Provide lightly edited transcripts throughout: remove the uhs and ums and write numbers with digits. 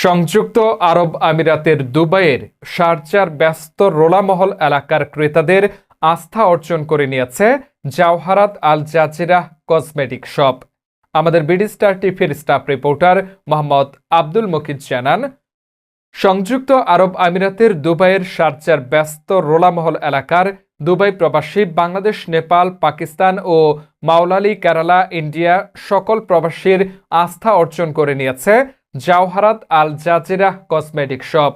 সংযুক্ত আরব আমিরাতের দুবাইয়ের শারজার ব্যস্ত রোলামহল এলাকার ক্রেতাদের আস্থা অর্জন করে নিয়েছে জাওহারাত আল জাজিরা কসমেটিক শপ। আমাদের বিডি স্টার টিভির স্টাফ রিপোর্টার মোহাম্মদ আব্দুল মকিদ জানান, সংযুক্ত আরব আমিরাতের দুবাইয়ের শারজার ব্যস্ত রোলামহল এলাকার দুবাই প্রবাসী বাংলাদেশ, নেপাল, পাকিস্তান ও মাওলালি, কেরালা, ইন্ডিয়া সকল প্রবাসীর আস্থা অর্জন করে নিয়েছে জাওহারাত আল জাজিরা কসমেটিক শপ।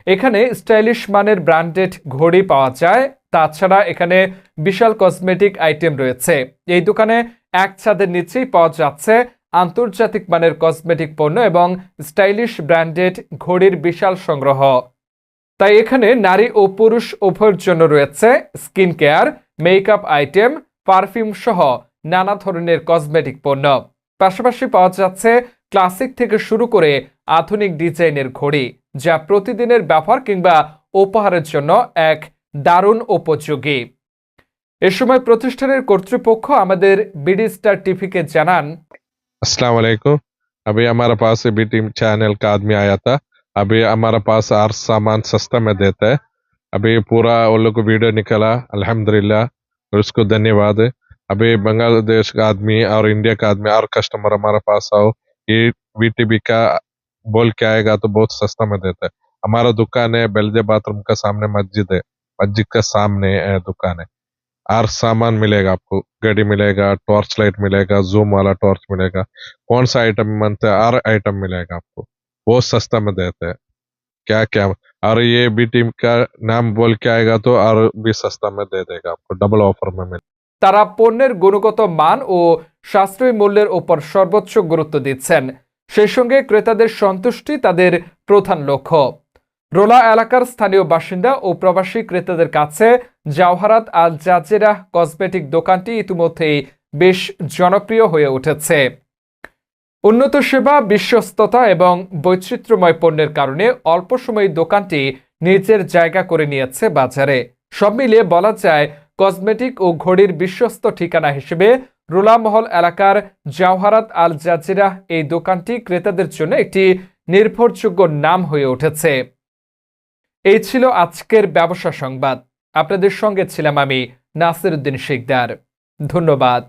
এখানে স্টাইলিশ মানের ব্র্যান্ডেড ঘড়ি পাওয়া যায়। তাছাড়া এখানে বিশাল কসমেটিক আইটেম রয়েছে। এই দোকানে এক ছাদের নিচেই পাওয়া যাচ্ছে আন্তর্জাতিক মানের কসমেটিক পণ্য এবং স্টাইলিশ ব্র্যান্ডেড ঘড়ির বিশাল সংগ্রহ। তাই এখানে নারী ও পুরুষ উভয়ের জন্য রয়েছে skin care, makeup item, perfume সহ নানা ধরনের কসমেটিক পণ্য। পাশাপাশি পাওয়া যাচ্ছে ক্লাসিক থেকে শুরু করে আধুনিক ডিজাইনের ঘড়ি, যা প্রতিদিনের ব্যবহার কিংবা উপহারের জন্য এক দারুণ উপযোগী। এ সময় প্রতিষ্ঠানের কর্তৃপক্ষ আমাদের বিডি স্টার টিভিকে জানান, अस्सलाम वालेकुम। अभी हमारे पास बी टीम चैनल का आदमी आया था। अभी हमारे पास हर सामान सस्ता में देता है। अभी पूरा वो लोग को वीडियो निकला, अल्हम्दुलिल्लाह, और उसको धन्यवाद। अभी बांग्लादेश का आदमी और इंडिया का आदमी और कस्टमर हमारे पास आओ, ये वीटीबी का बोल के आएगा तो बहुत सस्ता में देता है। हमारा दुकान है बेलजे बाथरूम का सामने मस्जिद है, मस्जिद का सामने दुकान है। हर सामान मिलेगा आपको, घड़ी मिलेगा, टॉर्च लाइट मिलेगा, जूम वाला टॉर्च मिलेगा, कौन सा आइटम मानते हैं हर आइटम मिलेगा आपको, बहुत सस्ता में देते हैं। क्या क्या और ये बी टीम का नाम बोल के आएगा तो और भी सस्ता में दे देगा आपको, डबल ऑफर में मिले। তারা পণ্যের গুণগত মান ও সাশ্রয়ী মূল্যের উপর সর্বোচ্চ গুরুত্ব দিচ্ছেন। সেই সঙ্গে ক্রেতাদের সন্তুষ্টি তাদের প্রধান লক্ষ্য। রোলা এলাকার স্থানীয় বাসিন্দা ও প্রবাসী ক্রেতাদের কাছে জাওহারাত আল জাজিরা কসমেটিক দোকানটি ইতিমধ্যেই বেশ জনপ্রিয় হয়ে উঠেছে। উন্নত সেবা, বিশ্বস্ততা এবং বৈচিত্র্যময় পণ্যের কারণে অল্প সময়ে দোকানটি নিজের জায়গা করে নিয়েছে বাজারে। সব মিলিয়ে বলা যায়, কসমেটিক ও ঘড়ির বিশ্বস্ত ঠিকানা হিসেবে রোলামহল এলাকার জাওহারাত আল জাজিরা এই দোকানটি ক্রেতাদের জন্য একটি নির্ভরযোগ্য নাম হয়ে উঠেছে। এই ছিল আজকের ব্যবসা সংবাদ। আপনাদের সঙ্গে ছিলাম আমি নাসিরউদ্দিন শিকদার। ধন্যবাদ।